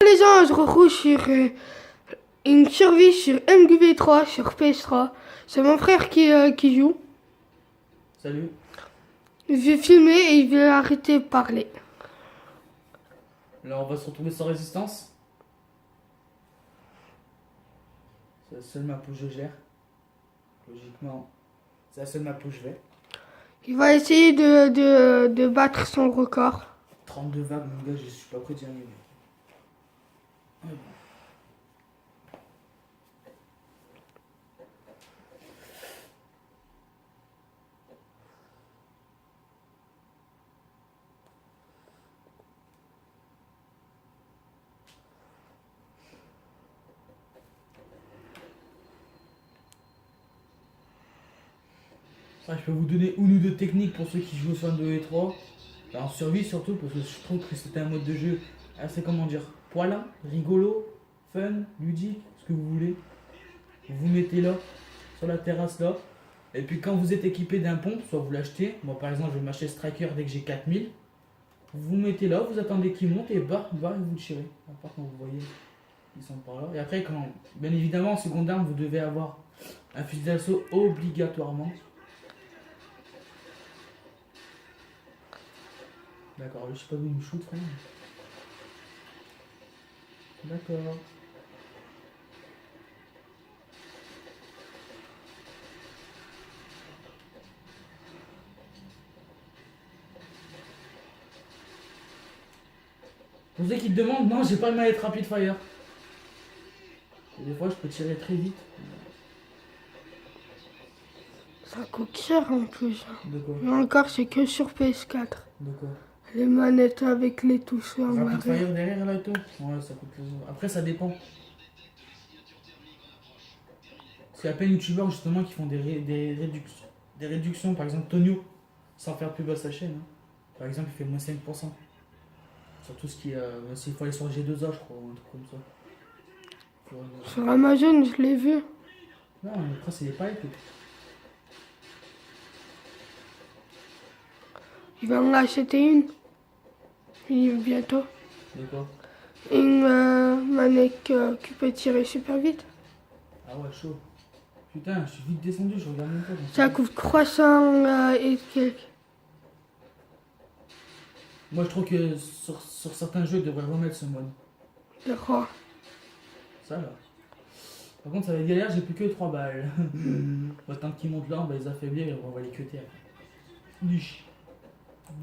Les gens, je retrouve sur une survie sur MQV3, sur PS3. C'est mon frère qui joue. Salut. Je vais filmer et il va arrêter de parler. Là, on va se retrouver sans résistance. C'est la seule map où je gère. Logiquement, c'est la seule map où je vais. Il va essayer de battre son record. 32 vagues, mon gars, je suis pas prêt d'y arriver. Mais bon. Je peux vous donner une ou deux techniques pour ceux qui jouent sur 2 et 3. En survie surtout, parce que je trouve que c'était un mode de jeu assez, comment dire, poilin, rigolo, fun, ludique, ce que vous voulez. Vous vous mettez là, sur la terrasse là. Et puis quand vous êtes équipé d'un pompe, soit vous l'achetez. Moi par exemple, je vais m'acheter Striker dès que j'ai 4000. Vous vous mettez là, vous attendez qu'il monte et bah, vous tirez. À part quand vous voyez, ils sont par là. Et après, quand, bien évidemment, en seconde arme, vous devez avoir un fusil d'assaut obligatoirement. D'accord, je sais pas où il me shoot, frère. D'accord. Pour ceux qui te demandent, non, j'ai pas le manette rapid fire. Et des fois, je peux tirer très vite. Ça coûte cher en plus. De quoi? Et encore, c'est que sur PS4. De quoi? Les manettes avec les touches. Rapid fire derrière là et tout? Ouais, ça coûte plus. Après, ça dépend. C'est à peine youtubeurs justement qui font des réductions. Par exemple, Tonio, sans faire de pub à sa chaîne. Hein. Par exemple, il fait moins 5%. Sur tout ce qui est. S'il faut aller sur G2A, je crois, ou un truc comme ça. Sur Amazon, je l'ai vu. Non, mais après, c'est des pipes. Il va en acheter une. Bientôt. De quoi? Une manette qui peut tirer super vite. Ah ouais, chaud. Putain, je suis vite descendu, je regarde même pas. Ça coûte 300 et quelques. Moi, je trouve que sur certains jeux, ils devraient remettre ce mode. Je crois. Ça là. Par contre, ça va être galère, j'ai plus que 3 balles. On va attendre qu'ils montent là, on va les affaiblir et on va les cuter après. Duche.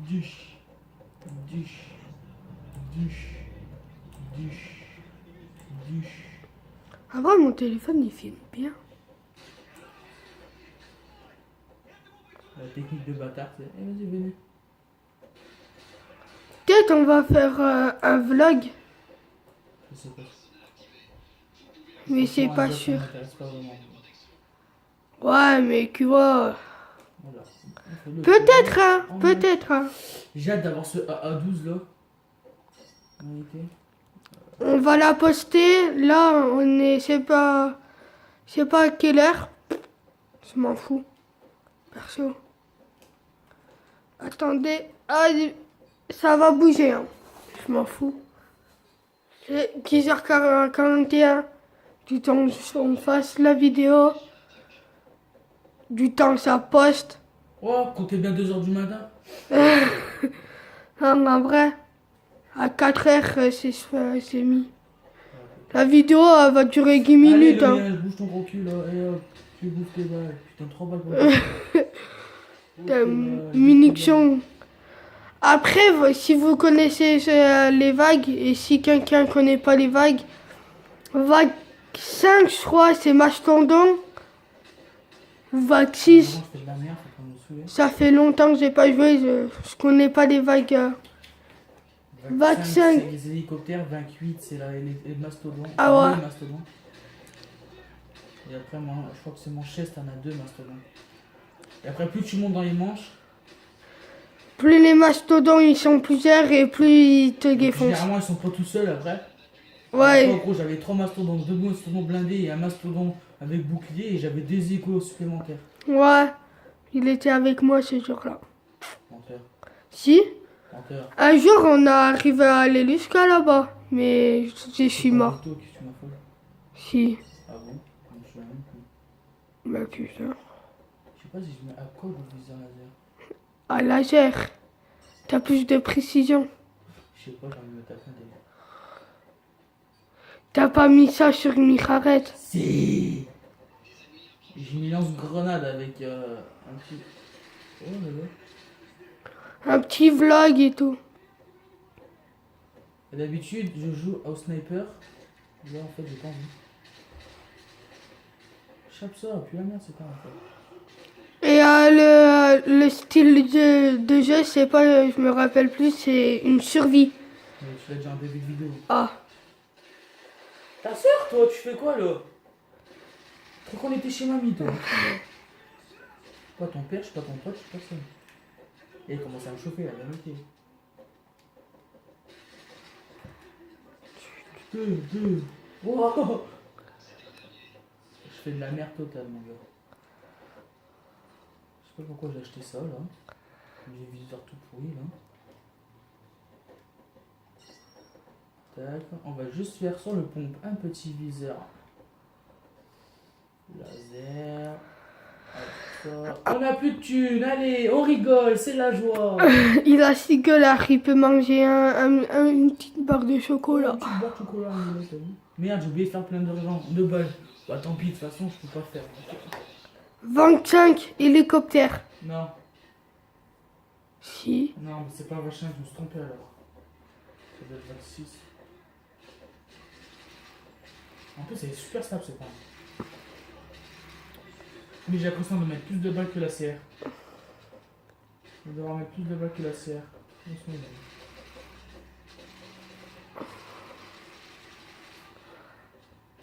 Duche. Duche. Duche. Duche. Duche. Avant, mon téléphone, il filme bien. La technique de bâtard, c'est. Eh, vas-y, venez. Peut-être on va faire un vlog, Je sais pas. mais c'est Franchement, pas un job, ça sûr. m'intéresse pas vraiment. Ouais, mais tu vois. Voilà. Peut-être, hein. Peut-être, hein. J'ai hâte d'avoir ce AA12 là. En réalité. On va la poster. Là, on est. Je sais pas à quelle heure. Je m'en fous. Perso. Attendez. Ah, ça va bouger, hein. Je m'en fous. C'est 10h41. Du temps que on fasse la vidéo. Du temps que ça poste. Oh, comptez bien 2h du matin. Non, en vrai. À 4h, c'est mis. La vidéo elle va durer 10 minutes. Allez, Hein. bouge ton gros cul là, et hop, tu bouffes tes balles. Putain, 3 balles pour toi. T'as munition. Après, si vous connaissez les vagues, et si quelqu'un connaît pas les vagues, vague 5, je crois, c'est Mastodon. Vague 6, Je fais de la merde, faut pas me saouler. ça fait longtemps que j'ai pas joué, je connais pas les vagues. Vague 5. C'est les hélicoptères, 28 c'est les mastodons. Ah ouais. Les mastodons. Et après, moi, je crois que c'est mon chest, t'en as 2 mastodons. Et après, plus tu montes dans les manches, Plus les mastodons ils sont plusieurs et plus ils te défoncent. généralement ils sont pas tout seuls après. Ouais. En gros, j'avais 3 mastodons, 2 mastodons blindés et un mastodon avec bouclier et j'avais des échos supplémentaires. Ouais. Il était avec moi ce jour-là. Menteur. Si. Menteur. Un jour on est arrivé à aller jusqu'à là-bas. mais je suis mort. Qu'est-ce que tu m'as fait? Si. Ah bon? Je me souviens même plus. Bah putain. Je sais pas si je mets à quoi le viseur laser. À laser. T'as plus de précision. Je sais pas, j'ai envie de me taper un délire. T'as pas mis ça sur une mitraillette. Si. J'ai mis lance-grenade avec un petit. Oh là là. Un petit vlog et tout. Et d'habitude, je joue au sniper. Là, en fait, j'ai pas envie. Chape ça, puis la merde, c'est pas en fait. Et le style de jeu, c'est pas, je me rappelle plus, c'est une survie. Mais tu l'as déjà en début de vidéo. Ah. Ta soeur, toi, tu fais quoi là? Je crois qu'on était chez mamie, toi. Pas ton père, je suis pas ton pote, je suis personne. Et il commence à me chauffer, la vérité. Deux. Wow. Je fais de la merde totale, mon gars. Je sais pas pourquoi j'ai acheté ça, là. J'ai viseur tout pourri, là. Tac, on va juste faire sur le pompe un petit viseur. Laser. Hop, ça. On a plus de thunes, allez, on rigole, c'est la joie. Il a si gueulard, il peut manger une petite barre de chocolat. Une petite barre de chocolat, là, t'as vu? Merde, j'ai oublié de faire plein d'argent, de balles. Bah tant pis, de toute façon, je peux pas faire. 25 hélicoptères. Non, Si. non, mais c'est pas vachement, je me suis trompé alors. Ça doit être 26. En plus, elle est super stable cette arme. Mais j'ai l'impression de mettre plus de balles que la CR. Je vais devoir mettre plus de balles que la CR. Laisse-moi y aller.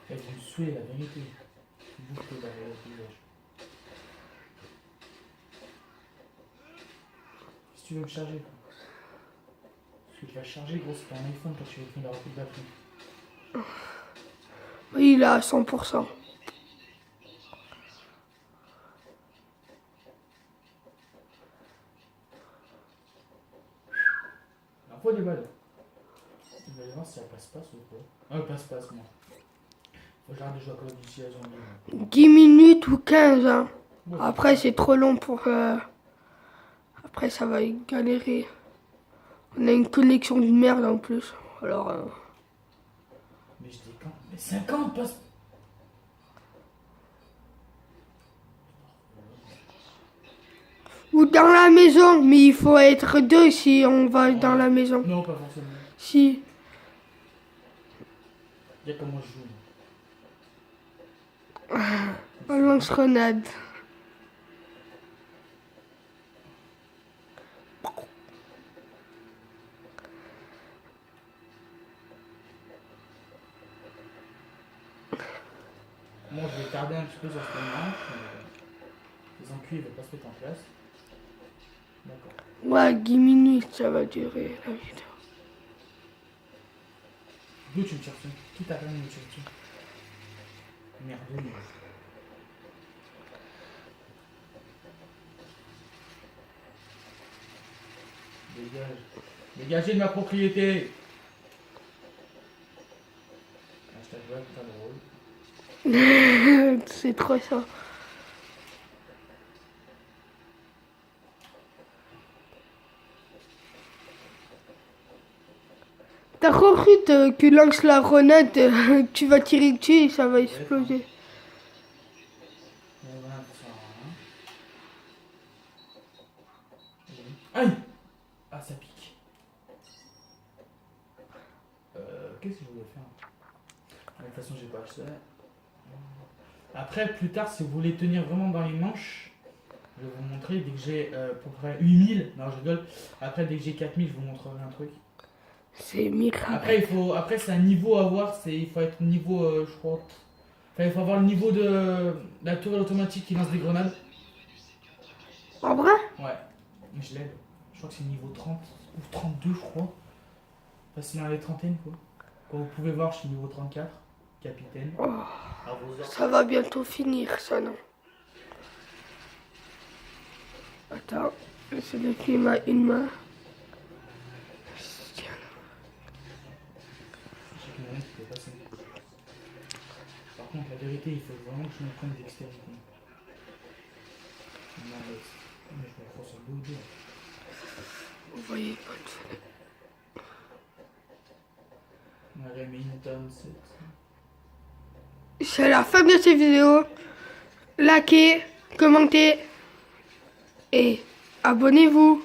Elle va me saouler, la vérité. Bouge que derrière le visage. Si tu veux me charger, quoi. Parce que tu vas charger, gros, c'est pas un iPhone quand tu veux finir la coupe de batterie. Oui, il est à 100%. Il en faut des balles. Je vais voir si elle passe-passe ou quoi. Ah, elle passe-passe, moi. Faut que j'arrête de jouer à Call of Duty à zombie. 10 minutes ou 15, hein. Ouais, Après, c'est trop long pour... Après, ça va galérer. On a une connexion de merde en plus. Alors... Mais je décante. Mais 50 passe. Ou dans la maison, mais il faut être deux si on va dans la maison. Non, pas forcément. Si. Regarde comment je joue. On lance-grenade. Moi, je vais tarder un petit peu sur ce manche. Les enculés, ils vont pas se mettre en place. D'accord. Ouais, 10 minutes, ça va durer la vidéo. D'où tu me tires dessus? Qui t'a permis de me tirer dessus? Merde, mais... Dégage. Dégagez de ma propriété! Hashtag ouais, putain de rôle. C'est trop ça. T'as compris que lance la grenade, tu vas tirer dessus et ça va exploser. Voilà, ça, hein. Aïe! Ah, ça pique. Qu'est-ce que je voulais faire? De toute façon, j'ai pas acheté. Après, plus tard, si vous voulez tenir vraiment dans les manches, je vais vous montrer. Dès que j'ai à peu près 8000, non, je rigole. Après, dès que j'ai 4000, je vous montrerai un truc. C'est miracle. Après, c'est un niveau à voir. Il faut être niveau, je crois. Enfin, il faut avoir le niveau de la tourelle automatique qui lance des grenades. En vrai? Ouais, mais je l'aide. Je crois que c'est niveau 30 ou 32, je crois. Enfin, c'est dans les trentaines, quoi. Comme vous pouvez voir, je suis niveau 34, capitaine. Oh, À vos ordres. ça va bientôt finir, ça, non? Attends, c'est depuis une main. par contre, la vérité, il faut vraiment que je me prenne dextérité. Non, mais je me crois sur le dos. Vous voyez pas de fenêtre. Remington 7. C'est la fin de cette vidéo. Likez, commentez et abonnez-vous.